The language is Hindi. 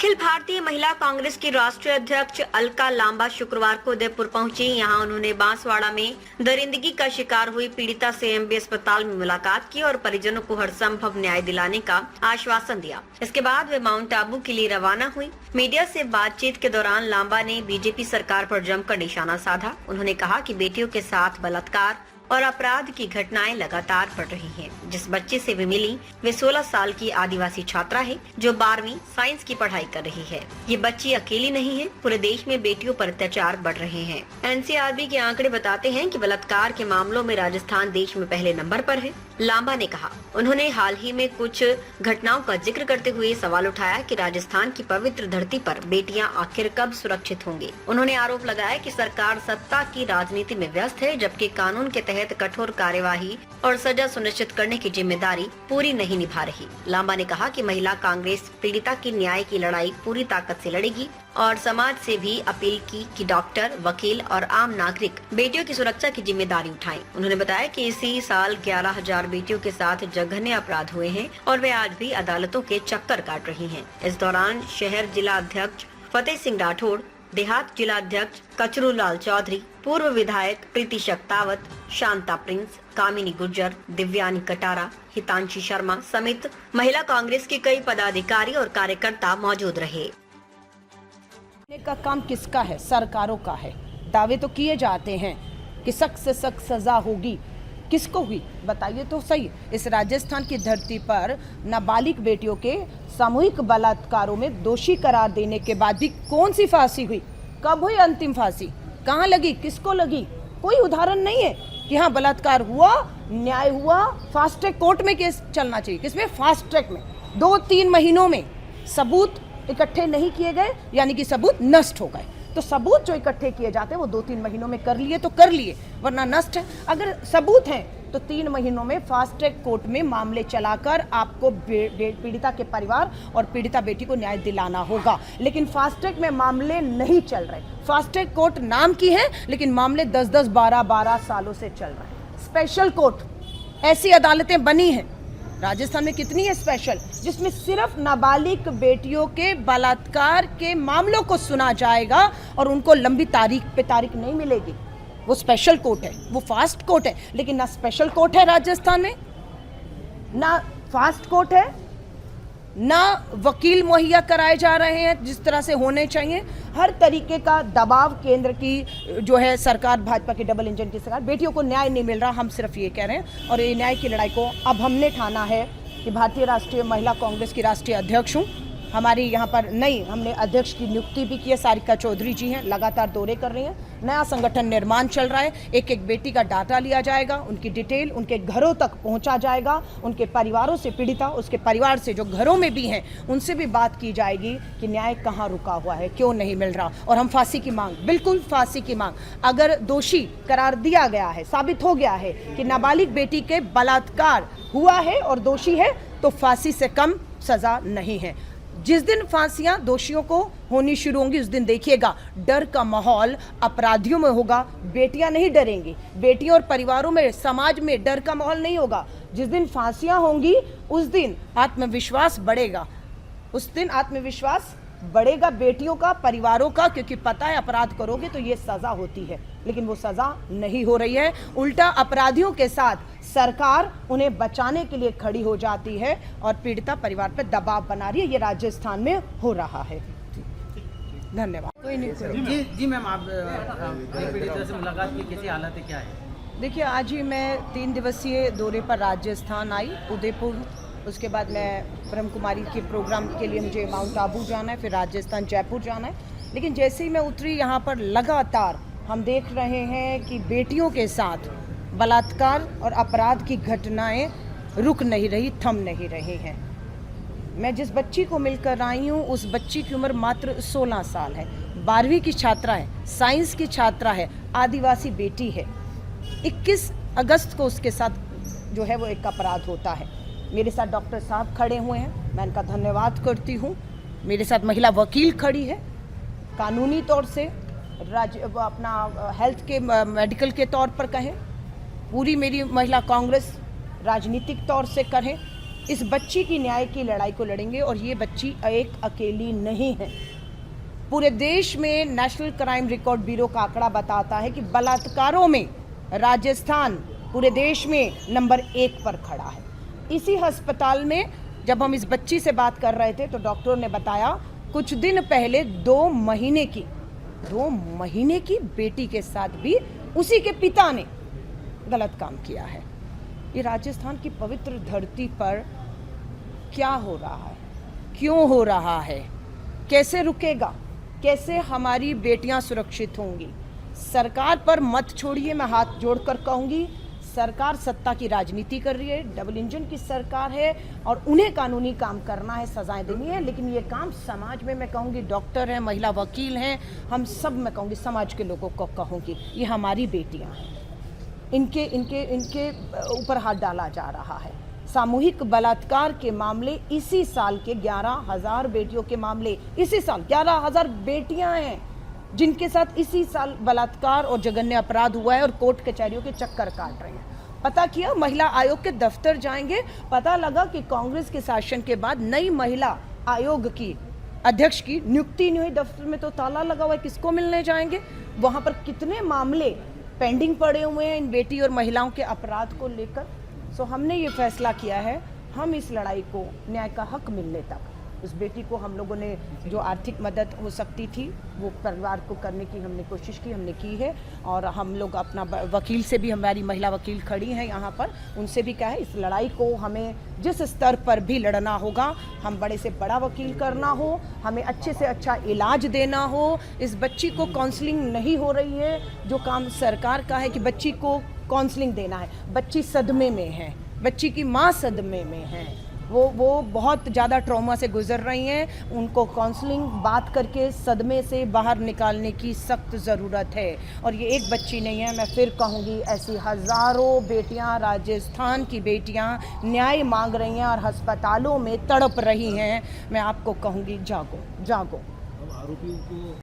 अखिल भारतीय महिला कांग्रेस की राष्ट्रीय अध्यक्ष अलका लांबा शुक्रवार को उदयपुर पहुंची। यहां उन्होंने बांसवाड़ा में दरिंदगी का शिकार हुई पीड़िता से एमबी अस्पताल में मुलाकात की और परिजनों को हर संभव न्याय दिलाने का आश्वासन दिया। इसके बाद वे माउंट आबू के लिए रवाना हुई। मीडिया से बातचीत के दौरान लांबा ने बीजेपी सरकार पर जमकर निशाना साधा। उन्होंने कहा कि बेटियों के साथ बलात्कार और अपराध की घटनाएं लगातार बढ़ रही हैं। जिस बच्चे से वे मिली वे 16 साल की आदिवासी छात्रा है जो 12वीं साइंस की पढ़ाई कर रही है। ये बच्ची अकेली नहीं है, पूरे देश में बेटियों पर अत्याचार बढ़ रहे हैं। एनसीआरबी के आंकड़े बताते हैं कि बलात्कार के मामलों में राजस्थान देश में पहले नंबर पर है। लांबा ने कहा, उन्होंने हाल ही में कुछ घटनाओं का जिक्र करते हुए सवाल उठाया कि राजस्थान की पवित्र धरती पर बेटियां आखिर कब सुरक्षित होंगी। उन्होंने आरोप लगाया कि सरकार सत्ता की राजनीति में व्यस्त है, जबकि कानून के तहत कठोर कार्यवाही और सजा सुनिश्चित करने की जिम्मेदारी पूरी नहीं निभा रही। लांबा ने कहा कि महिला कांग्रेस पीड़िता की न्याय की लड़ाई पूरी ताकत से लड़ेगी और समाज से भी अपील की कि डॉक्टर, वकील और आम नागरिक बेटियों की सुरक्षा की जिम्मेदारी उठाएं। उन्होंने बताया कि इसी साल 11,000 बेटियों के साथ जघन्य अपराध हुए हैं और वे आज भी अदालतों के चक्कर काट रही हैं। इस दौरान शहर जिला अध्यक्ष फतेह सिंह राठौड़, देहात जिला अध्यक्ष कचरू लाल चौधरी, पूर्व विधायक प्रीति शक्तावत, शांता प्रिंस, कामिनी गुर्जर, दिव्यानी कटारा, हितांशी शर्मा समेत महिला कांग्रेस के कई पदाधिकारी और कार्यकर्ता मौजूद रहे। का काम किसका है? सरकारों का है। दावे तो किए जाते हैं कि सख्त से सख्त सजा होगी। किसको हुई बताइए तो सही। इस राजस्थान की धरती पर नाबालिग बेटियों के सामूहिक बलात्कारों में दोषी करार देने के बाद भी कौन सी फांसी हुई? कब हुई अंतिम फांसी? कहाँ लगी? किसको लगी? कोई उदाहरण नहीं है कि हाँ बलात्कार हुआ, न्याय हुआ, फास्ट ट्रैक कोर्ट में केस चलना चाहिए। किसमें? फास्ट ट्रैक में 2-3 महीनों में सबूत इकट्ठे नहीं किए गए, यानी कि सबूत नष्ट हो गए। तो सबूत जो इकट्ठे किए जाते हैं वो 2-3 महीनों में कर लिए तो कर लिए, वरना नष्ट है। अगर सबूत हैं तो 3 महीनों में फास्ट ट्रैक कोर्ट में मामले चलाकर आपको पीड़िता के परिवार और पीड़िता बेटी को न्याय दिलाना होगा। लेकिन फास्ट ट्रैक में मामले नहीं चल रहे। फास्ट ट्रैक कोर्ट नाम की है लेकिन मामले 10-10, 12-12 सालों से चल रहे हैं। स्पेशल कोर्ट, ऐसी अदालतें बनी हैं राजस्थान में कितनी है स्पेशल, जिसमें सिर्फ नाबालिग बेटियों के बलात्कार के मामलों को सुना जाएगा और उनको लंबी तारीख पे तारीख नहीं मिलेगी। वो स्पेशल कोर्ट है, वो फास्ट कोर्ट है। लेकिन ना स्पेशल कोर्ट है राजस्थान में, ना फास्ट कोर्ट है, ना वकील मुहैया कराए जा रहे हैं जिस तरह से होने चाहिए। हर तरीके का दबाव केंद्र की जो है सरकार, भाजपा की डबल इंजन की सरकार, बेटियों को न्याय नहीं मिल रहा। हम सिर्फ ये कह रहे हैं और ये न्याय की लड़ाई को अब हमने ठाना है कि भारतीय राष्ट्रीय महिला कांग्रेस की राष्ट्रीय अध्यक्ष हूँ। हमारी यहाँ पर नई हमने अध्यक्ष की नियुक्ति भी की है। सारिका चौधरी जी हैं, लगातार दौरे कर रही हैं। नया संगठन निर्माण चल रहा है। एक एक बेटी का डाटा लिया जाएगा, उनकी डिटेल उनके घरों तक पहुँचा जाएगा। उनके परिवारों से, पीड़िता उसके परिवार से जो घरों में भी हैं उनसे भी बात की जाएगी कि न्याय कहाँ रुका हुआ है, क्यों नहीं मिल रहा। और हम फांसी की मांग, बिल्कुल फांसी की मांग। अगर दोषी करार दिया गया है, साबित हो गया है कि नाबालिग बेटी के बलात्कार हुआ है और दोषी है, तो फांसी से कम सजा नहीं है। जिस दिन फांसियां दोषियों को होनी शुरू होंगी उस दिन देखिएगा डर का माहौल अपराधियों में होगा। बेटियां नहीं डरेंगी, बेटियों और परिवारों में, समाज में डर का माहौल नहीं होगा। जिस दिन फांसियां होंगी उस दिन आत्मविश्वास बढ़ेगा, उस दिन आत्मविश्वास बढ़ेगा बेटियों का, परिवारों का, क्योंकि पता है अपराध करोगे तो ये सजा होती है। लेकिन वो सजा नहीं हो रही है। उल्टा अपराधियों के साथ सरकार उन्हें बचाने के लिए खड़ी हो जाती है और पीड़िता परिवार पर दबाव बना रही है। ये राजस्थान में हो रहा है। धन्यवाद। कोई नहीं जी मैम, आप पीड़िता से मुलाकात की, कैसी हालत है, क्या है? देखिए, आज ही मैं 3 दिवसीय दौरे पर राजस्थान आई, उदयपुर। उसके बाद मैं ब्रह्म कुमारी के प्रोग्राम के लिए मुझे माउंट आबू जाना है, फिर राजस्थान जयपुर जाना है। लेकिन जैसे ही मैं उतरी यहाँ पर लगातार हम देख रहे हैं कि बेटियों के साथ बलात्कार और अपराध की घटनाएं रुक नहीं रही, थम नहीं रही हैं। मैं जिस बच्ची को मिलकर आई हूँ उस बच्ची की उम्र मात्र 16 साल है, 12वीं की छात्रा है, साइंस की छात्रा है, आदिवासी बेटी है। 21 अगस्त को उसके साथ जो है वो एक अपराध होता है। मेरे साथ डॉक्टर साहब खड़े हुए हैं, मैं इनका धन्यवाद करती हूँ। मेरे साथ महिला वकील खड़ी है, कानूनी तौर से अपना हेल्थ के मेडिकल के तौर पर कहें, पूरी मेरी महिला कांग्रेस राजनीतिक तौर से करें, इस बच्ची की न्याय की लड़ाई को लड़ेंगे। और ये बच्ची एक अकेली नहीं है। पूरे देश में नेशनल क्राइम रिकॉर्ड ब्यूरो का आंकड़ा बताता है कि बलात्कारों में राजस्थान पूरे देश में नंबर 1 पर खड़ा है। इसी अस्पताल में जब हम इस बच्ची से बात कर रहे थे तो डॉक्टर ने बताया कुछ दिन पहले 2 महीने की बेटी के साथ भी उसी के पिता ने गलत काम किया है। ये राजस्थान की पवित्र धरती पर क्या हो रहा है, क्यों हो रहा है, कैसे रुकेगा, कैसे हमारी बेटियां सुरक्षित होंगी? सरकार पर मत छोड़िए, मैं हाथ जोड़कर कहूंगी। सरकार सत्ता की राजनीति कर रही है, डबल इंजन की सरकार है और उन्हें कानूनी काम करना है, सजाएं देनी है। लेकिन ये काम समाज में, मैं कहूँगी डॉक्टर हैं, महिला वकील हैं, हम सब, मैं कहूँगी समाज के लोगों को कहूँगी ये हमारी बेटियां हैं, इनके ऊपर हाथ डाला जा रहा है। सामूहिक बलात्कार के मामले इसी साल के 11,000 बेटियों के मामले, इसी साल 11,000 बेटियां हैं जिनके साथ इसी साल बलात्कार और जघन्य अपराध हुआ है और कोर्ट कचहरियों के चक्कर काट रहे हैं। पता किया, महिला आयोग के दफ्तर जाएंगे, पता लगा कि कांग्रेस के शासन के बाद नई महिला आयोग की अध्यक्ष की नियुक्ति नहीं हुई। दफ्तर में तो ताला लगा हुआ है, किसको मिलने जाएंगे? वहां पर कितने मामले पेंडिंग पड़े हुए हैं इन बेटी और महिलाओं के अपराध को लेकर। सो हमने ये फैसला किया है, हम इस लड़ाई को न्याय का हक मिलने तक, उस बेटी को हम लोगों ने जो आर्थिक मदद हो सकती थी वो परिवार को करने की हमने कोशिश की, हमने की है। और हम लोग अपना वकील से भी, हमारी महिला वकील खड़ी हैं यहाँ पर, उनसे भी कहा है इस लड़ाई को हमें जिस स्तर पर भी लड़ना होगा, हम बड़े से बड़ा वकील करना हो, हमें अच्छे से अच्छा इलाज देना हो। इस बच्ची को काउंसलिंग नहीं हो रही है, जो काम सरकार का है कि बच्ची को काउंसलिंग देना है। बच्ची सदमे में है, बच्ची की माँ सदमे में है, वो बहुत ज़्यादा ट्रॉमा से गुजर रही हैं। उनको काउंसलिंग बात करके सदमे से बाहर निकालने की सख्त ज़रूरत है। और ये एक बच्ची नहीं है, मैं फिर कहूँगी ऐसी हज़ारों बेटियां, राजस्थान की बेटियां न्याय मांग रही हैं और अस्पतालों में तड़प रही हैं। मैं आपको कहूँगी जागो, जागो। अब आरोपियों को